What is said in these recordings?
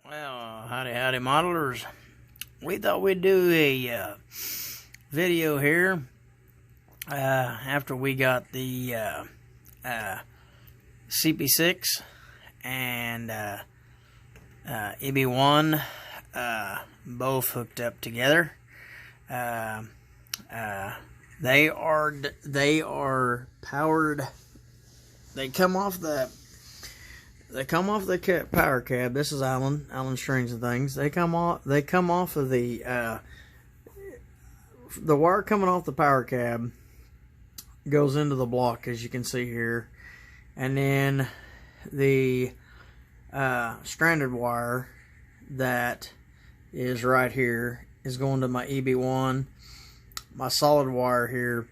Well, howdy modelers. We thought we'd do a video here after we got the CP6 and EB1 both hooked up together. They are powered. They come off the power cab. This is Allen Strings and Things. They come off of the wire coming off the power cab goes into the block, as you can see here, and then the stranded wire that is right here is going to my EB1, my solid wire here,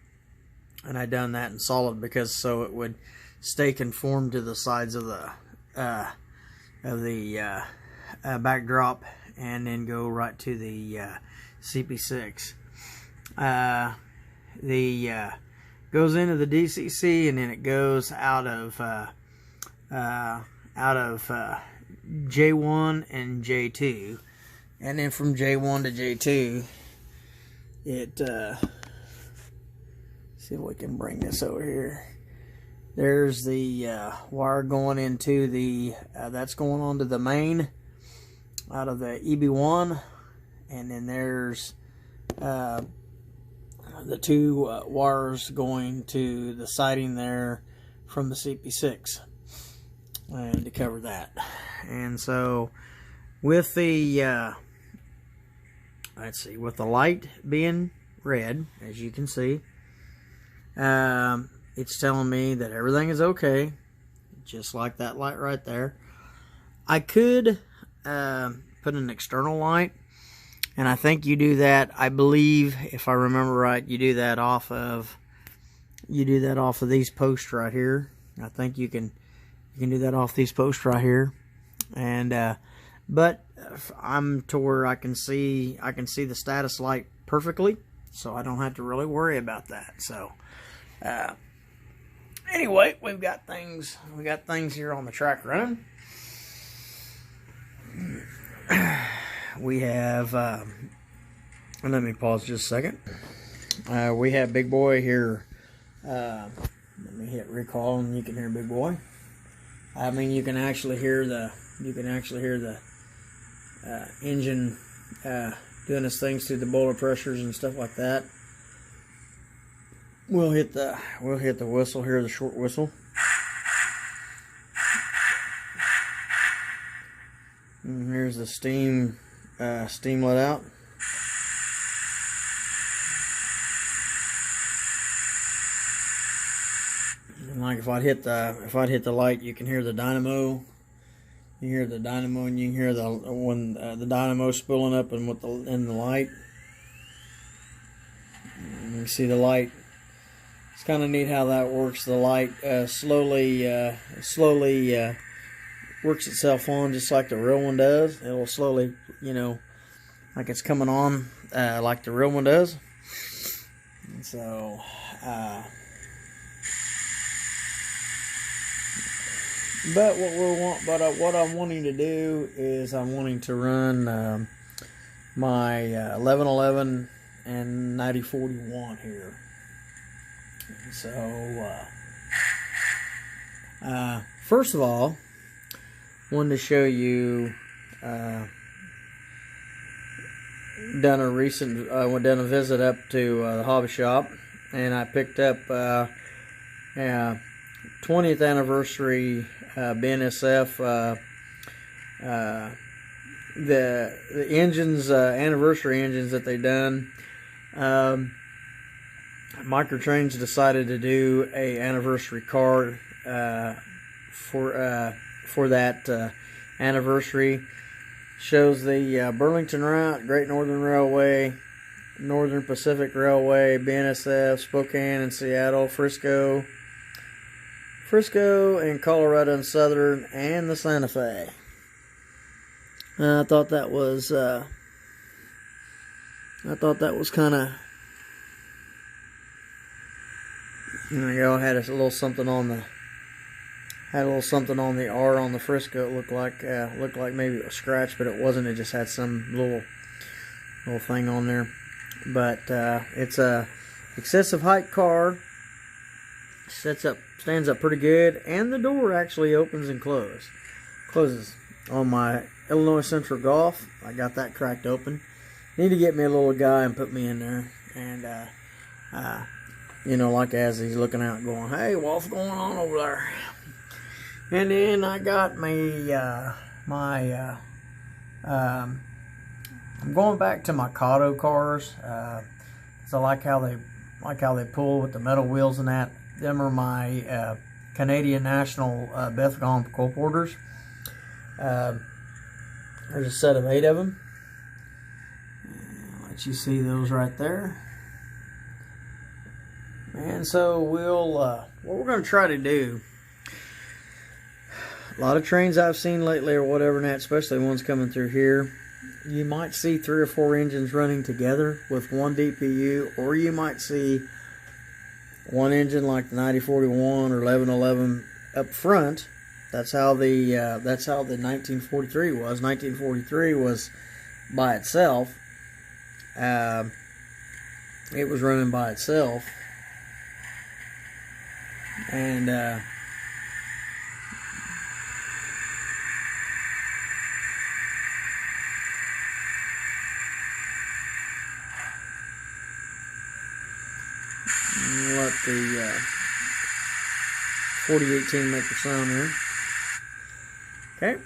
and I done that in solid because so it would stay conformed to the sides of the backdrop, and then go right to the CP6. Goes into the DCC, and then it goes out of J1 and J2, and then from J1 to J2 it see if we can bring this over here. There's the wire going into the that's going on to the main out of the EB1, and then there's the two wires going to the siding there from the CP6, and to cover that. And so with the let's see, with the light being red, as you can see, it's telling me that everything is okay, just like that light right there. I could put an external light, and I think you do that, I believe, if I remember right, you do that off of these posts right here. I think you can do that off these posts right here. And but I'm to where I can see the status light perfectly, so I don't have to really worry about that. So anyway, we got things here on the track running. We have let me pause just a second. We have Big Boy here. Let me hit recall, and you can hear Big Boy. I mean, you can actually hear the engine doing its things through the boiler pressures and stuff like that. We'll hit the whistle here, the short whistle. And here's the steam let out. And like if I'd hit the light, you can hear the dynamo. You hear the dynamo, and you can hear the dynamo spooling up and in the light. And you see the light. It's kind of neat how that works. The light slowly works itself on, just like the real one does. It will slowly, like it's coming on like the real one does. And so but what I'm wanting to do is I'm wanting to run my 1111 and 9041 here. So first of all, wanted to show you done a visit up to the hobby shop, and I picked up 20th anniversary BNSF the engines, anniversary engines that they done. Microtrains decided to do a anniversary card for that anniversary. Shows the Burlington route, Great Northern Railway, Northern Pacific Railway, BNSF, Spokane and Seattle, Frisco and Colorado and Southern, and the Santa Fe. I thought that was kind of, y'all had a little something on Had a little something on the R on the Frisco. It looked like maybe a scratch, but it wasn't. It just had some little thing on there. But it's a excessive height car. Stands up pretty good, and the door actually opens and closes. On my Illinois Central Golf, I got that cracked open. Need to get me a little guy and put me in there, and like as he's looking out, going, "Hey, what's going on over there?" And then I got me I'm going back to my Cotto cars. So I like how they pull with the metal wheels and that. Them are my Canadian National Bethlehem colporteurs. There's a set of 8 of them. Let you see those right there. And so what we're going to try to do. A lot of trains I've seen lately or whatever, and that, especially ones coming through here, you might see 3 or 4 engines running together with one DPU, or you might see one engine like the 9041 or 1111 up front. That's how the 1943 was. 1943 was by itself. It was running by itself, and let the 4018 make the sound there. Okay,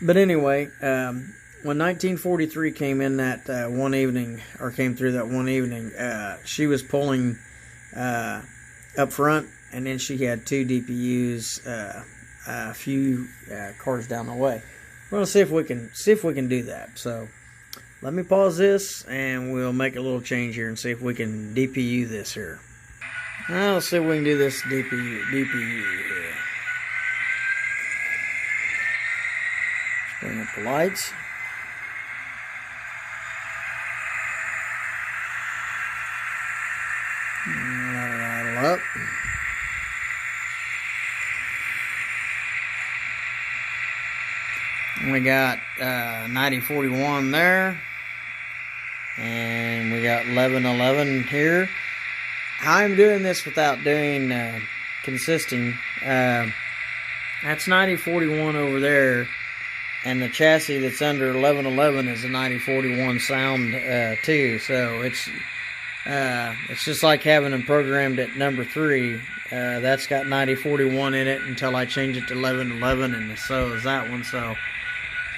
but anyway, when 1943 came in that one evening, or came through that one evening, she was pulling up front, and then she had 2 DPUs a few cars down the way. We're gonna see if we can do that. So let me pause this, and we'll make a little change here and see if we can DPU this here. Now let's see if we can do this DPU here. Let's bring up the lights. Rattle up. We got 9041 there, and we got 1111 here. I'm doing this without doing consisting. That's 9041 over there, and the chassis that's under 1111 is a 9041 sound too. So it's just like having them programmed at number 3. That's got 9041 in it until I change it to 1111, and so is that one. So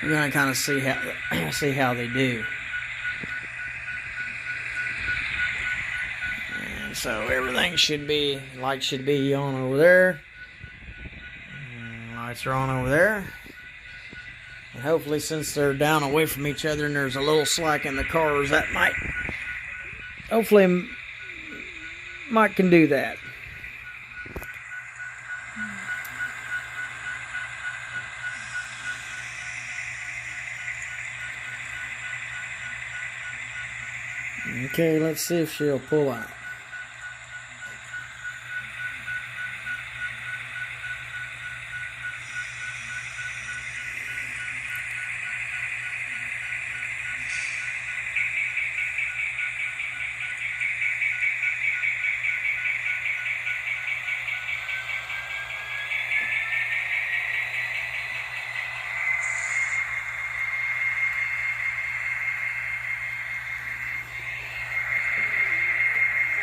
we're gonna kind of see how they do. And so everything lights should be on over there. Lights are on over there. And hopefully, since they're down away from each other and there's a little slack in the cars, that hopefully can do that. Okay, let's see if she'll pull out.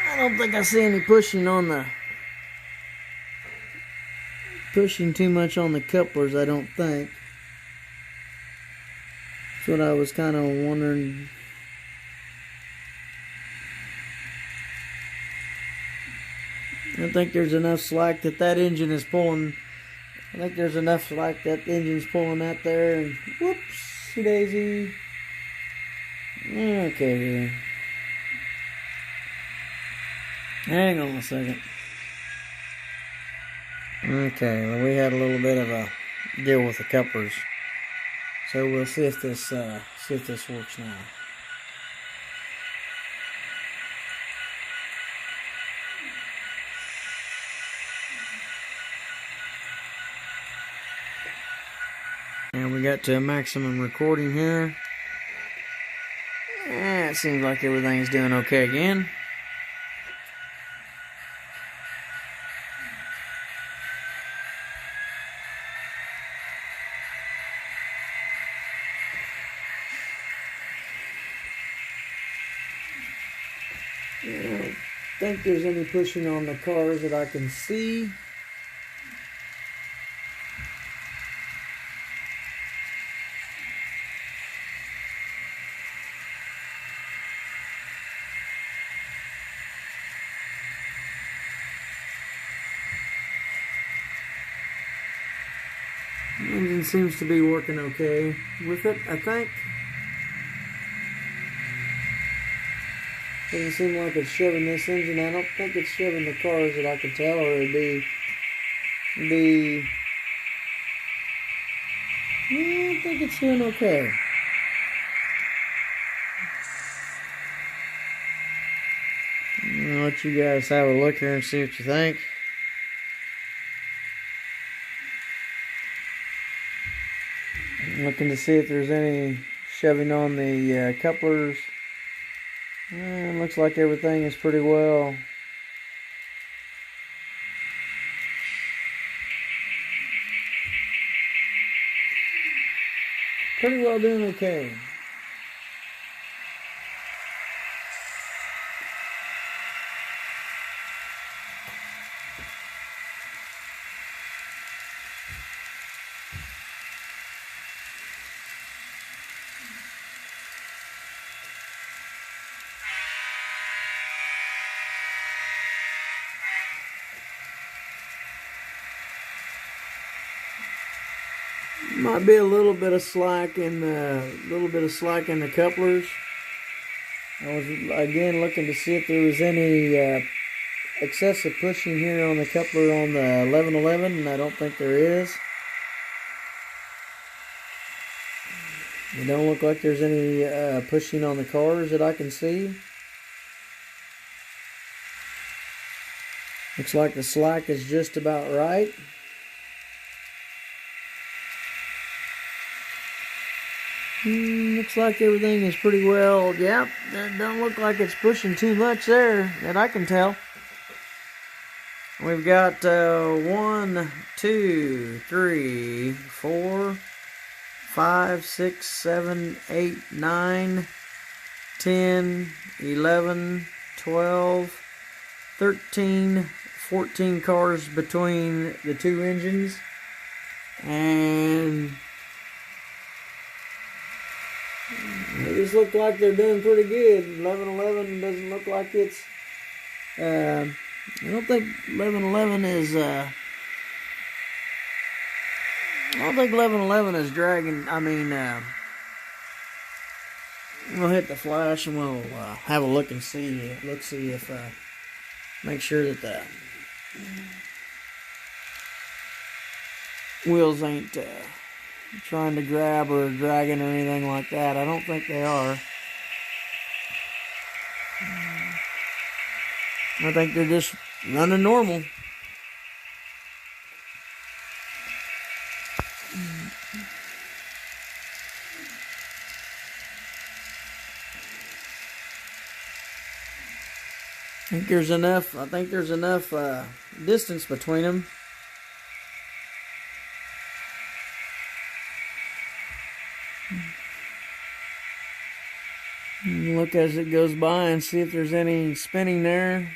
I don't think I see any pushing too much on the couplers, I don't think. That's what I was kind of wondering. I think there's enough slack that engine is pulling. I think there's enough slack that engine's pulling that there, and whoopsie daisy. Okay, here. Hang on a second. Okay, well, we had a little bit of a deal with the couplers, so we'll see if this works now. And we got to a maximum recording here. And it seems like everything's doing okay again. I don't think there's any pushing on the cars that I can see. The engine seems to be working okay with it, I think. Doesn't seem like it's shoving this engine. I don't think it's shoving the cars that I can tell, or it'd be I think it's doing okay. I'll let you guys have a look here and see what you think. I'm looking to see if there's any shoving on the couplers. Looks like everything is pretty well. Pretty well doing okay. Might be a little bit of slack in the couplers. I was again looking to see if there was any excessive pushing here on the coupler on the 1111, and I don't think there is. It don't look like there's any pushing on the cars that I can see. Looks like the slack is just about right. Looks like everything is pretty well. Yep, that don't look like it's pushing too much there that I can tell. We've got 1, 2, 3, 4, 5, 6, 7, 8, 9, 10, 11, 12, 13, 14 cars between the two engines. And they just look like they're doing pretty good. 1111 doesn't look like it's. I don't think 1111 is. I don't think 1111 is dragging. I mean, we'll hit the flash and we'll have a look and see. Let's see if make sure that the wheels ain't trying to grab or dragging or anything like that. I don't think they are. I think they're just running normal. I think there's enough distance between them. Look as it goes by and see if there's any spinning there.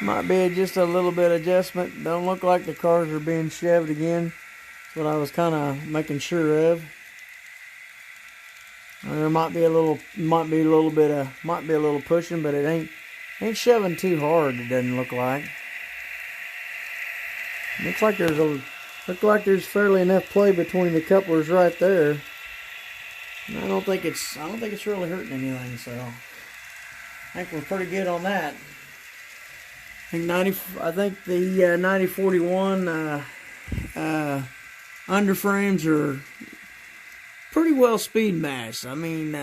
Might be just a little bit of adjustment. Don't look like the cars are being shoved again. That's what I was kind of making sure of. There might be a little pushing, but it ain't shoving too hard. It doesn't look like. Looks like there's fairly enough play between the couplers right there. I don't think it's really hurting anything. So I think we're pretty good on that. I think the 9041 underframes are pretty well speed matched. I mean,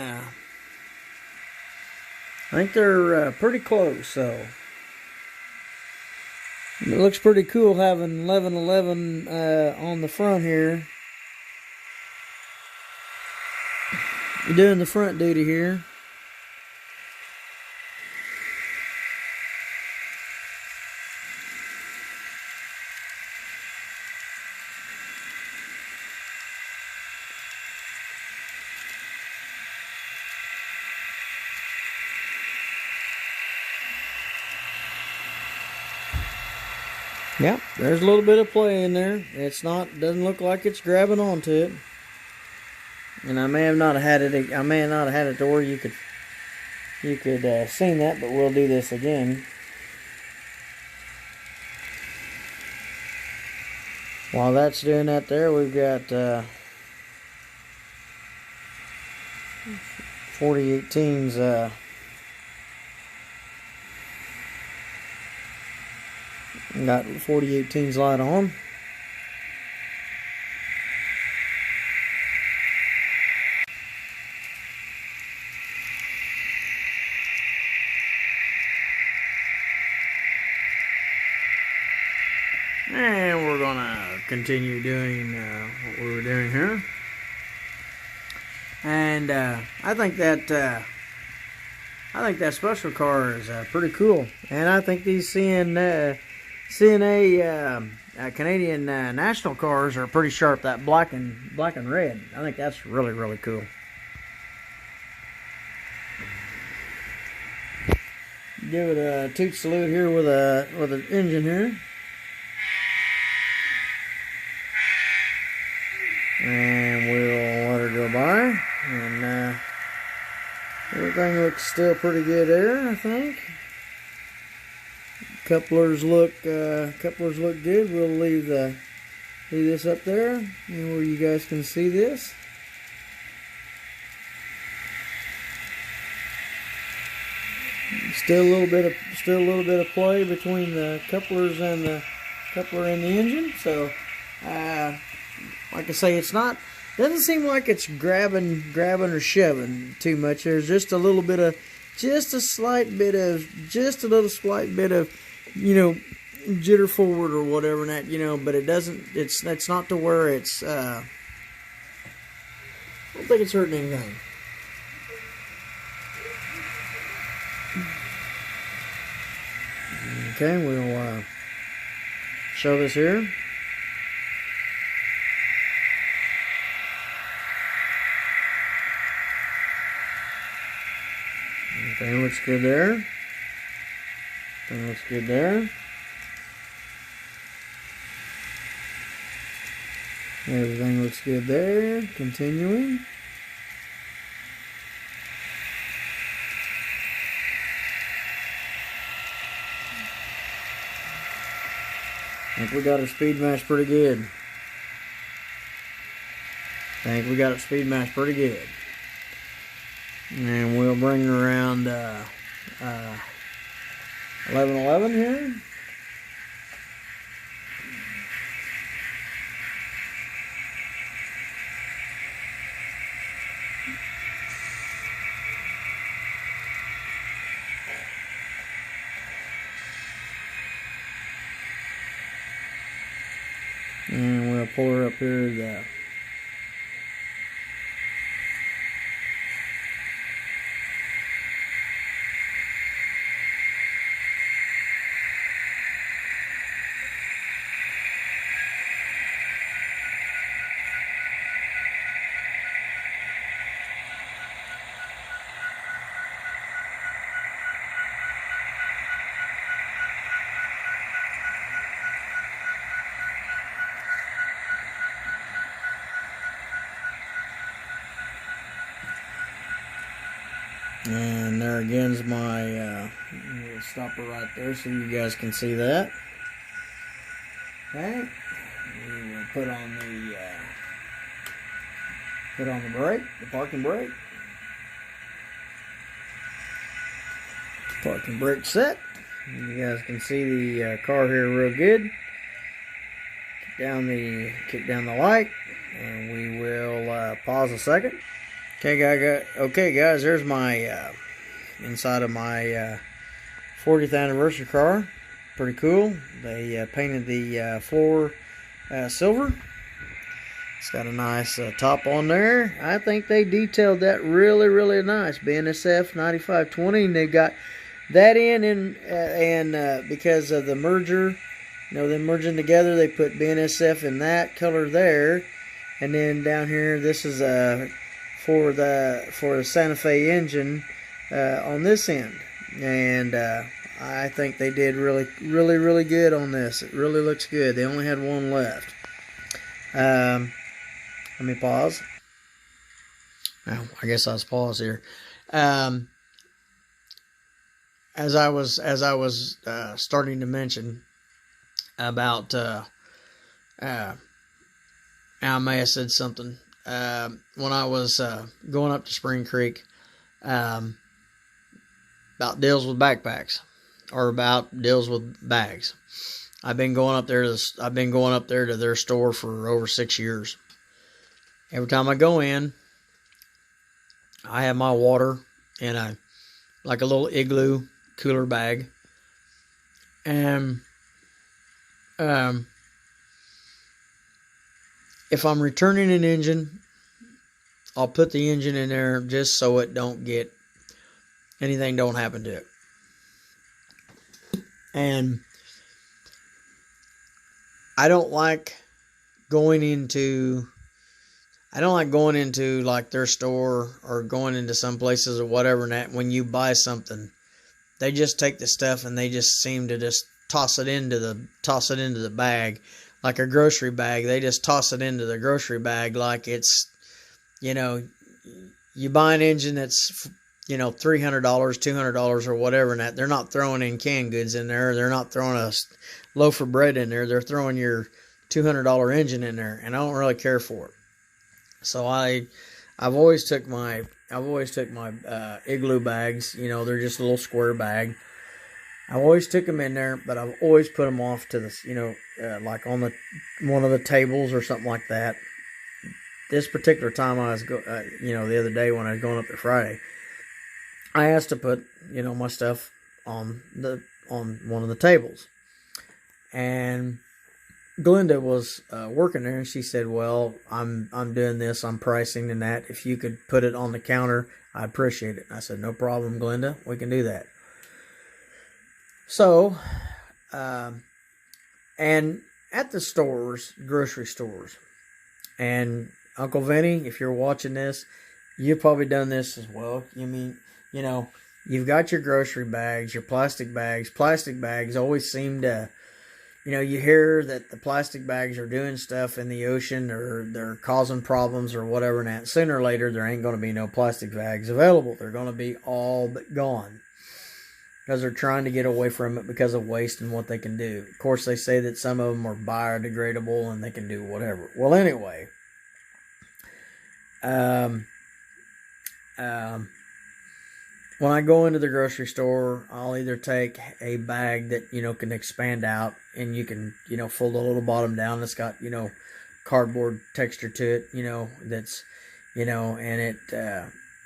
I think they're pretty close, so it looks pretty cool having 1111 on the front here. Doing the front duty here. Yep, there's a little bit of play in there. Doesn't look like it's grabbing onto it. And I may have not had it. I may have not had it to where you could seen that, but we'll do this again. While that's doing that, there we've got 4018s. Got 4018's light on. And we're gonna continue doing what we were doing here. And I think that special car is pretty cool. And I think these CNA Canadian national cars are pretty sharp. That black and red. I think that's really, really cool. Give it a toot salute here with an engine here. And we'll let her go by. And everything looks still pretty good there, I think. Couplers look good. We'll leave this up there, where you guys can see this. Still a little bit of play between the couplers and the coupler and the engine. So, like I say, doesn't seem like it's grabbing or shoving too much. There's just a little bit of, just a slight bit of, jitter forward or whatever, and that, but it doesn't, it's not to where it's, I don't think it's hurting anything. Okay, we'll show this here. Everything looks good there. Everything looks good there. Everything looks good there. Continuing. I think we got our speed match pretty good. And we'll bring around 1111 here. And we'll pull her up here to the and there again is my we'll stop her right there so you guys can see that. Okay, we will put on the brake, the parking brake. Parking brake set. You guys can see the car here real good. Kick down the light, and we will pause a second. Okay, guys. There's my inside of my 40th anniversary car. Pretty cool. They painted the floor silver. It's got a nice top on there. I think they detailed that really, really nice. BNSF 9520, and they've got that in, and because of the merger, them merging together, they put BNSF in that color there, and then down here, this is for the Santa Fe engine on this end, and I think they did really, really, really good on this. It really looks good. They only had one left. Let me pause. Oh, I guess I was paused here. As I was starting to mention about, I may have said something when I was going up to Spring Creek about deals with backpacks, or about deals with bags. I've been going up there to their store for over 6 years. Every time I go in, I have my water in a little igloo cooler bag, and if I'm returning an engine, I'll put the engine in there just so it don't happen to it. And I don't like going into like their store, or going into some places or whatever, and that when you buy something, they just take the stuff and they just seem to just toss it into the bag, like a grocery bag. They just toss it into the grocery bag like it's, you buy an engine that's, $300, $200 or whatever, and that they're not throwing in canned goods in there. They're not throwing a loaf of bread in there. They're throwing your $200 engine in there, and I don't really care for it. So I've always took my igloo bags. They're just a little square bag. I always took them in there, but I've always put them off to the, like on one of the tables or something like that. This particular time I was the other day when I was going up there Friday, I asked to put my stuff on one of the tables, and Glenda was working there, and she said, "Well, I'm doing this, I'm pricing and that. If you could put it on the counter, I'd appreciate it." And I said, "No problem, Glenda. We can do that." So, and at the stores, grocery stores, and Uncle Vinny, if you're watching this, you've probably done this as well. You've got your grocery bags, your plastic bags. Plastic bags always seem to, you hear that the plastic bags are doing stuff in the ocean, or they're causing problems or whatever, and that sooner or later there ain't going to be no plastic bags available. They're going to be all but gone, because they're trying to get away from it because of waste and what they can do. Of course, they say that some of them are biodegradable and they can do whatever. Well, anyway, when I go into the grocery store, I'll either take a bag that, can expand out, and you can, fold the little bottom down. That's got, cardboard texture to it, that's, and it,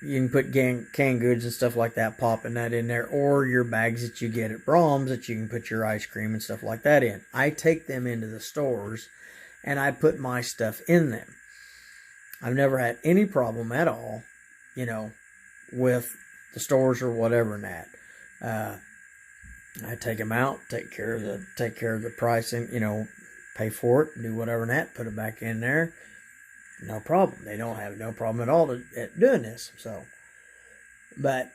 you can put canned goods and stuff like that, popping that in there, or your bags that you get at Brahms that you can put your ice cream and stuff like that in. I take them into the stores, and I put my stuff in them. I've never had any problem at all, with the stores or whatever and that. I take them out, take care of the pricing, pay for it, do whatever and that, put it back in there. No problem. They don't have no problem at all at doing this. So, but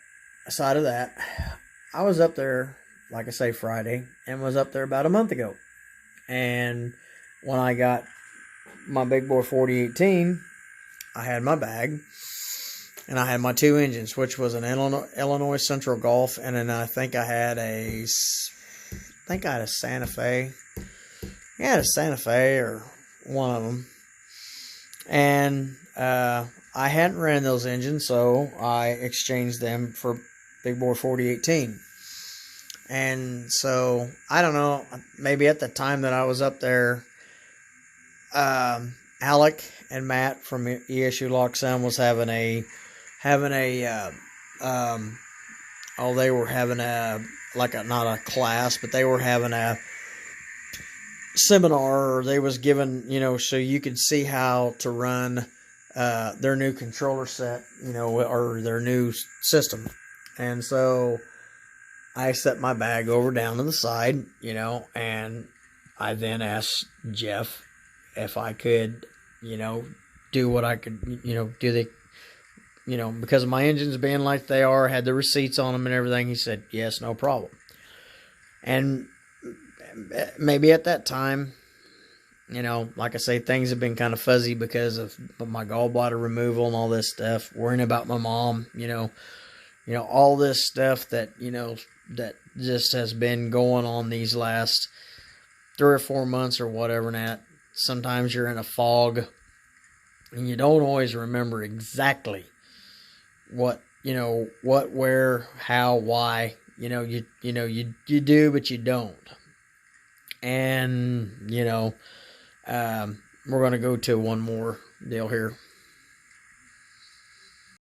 aside of that, I was up there, like I say, Friday, and was up there about a month ago. And when I got my big boy 4018, I had my bag, and I had my two engines, which was an Illinois Central Golf, and then I think I had a Santa Fe. I had a Santa Fe, or one of them. And I hadn't ran those engines, so I exchanged them for big boy 4018. And so, I don't know, maybe at the time that I was up there, Alec and Matt from ESU Lock Sound was having a they were having not a class, but they were having a seminar, or they was given, so you could see how to run their new controller set, or their new system. And so I set my bag over down to the side, and I then asked Jeff if I could, do what I could, do the, because of my engines being like they are, had the receipts on them and everything. He said, yes, no problem. And maybe at that time, like I say, things have been kind of fuzzy because of my gallbladder removal and all this stuff, worrying about my mom, all this stuff that, that just has been going on these last 3 or 4 months or whatever. And that sometimes you're in a fog and you don't always remember exactly what, where, how, why, you do, but you don't. And, we're going to go to one more deal here.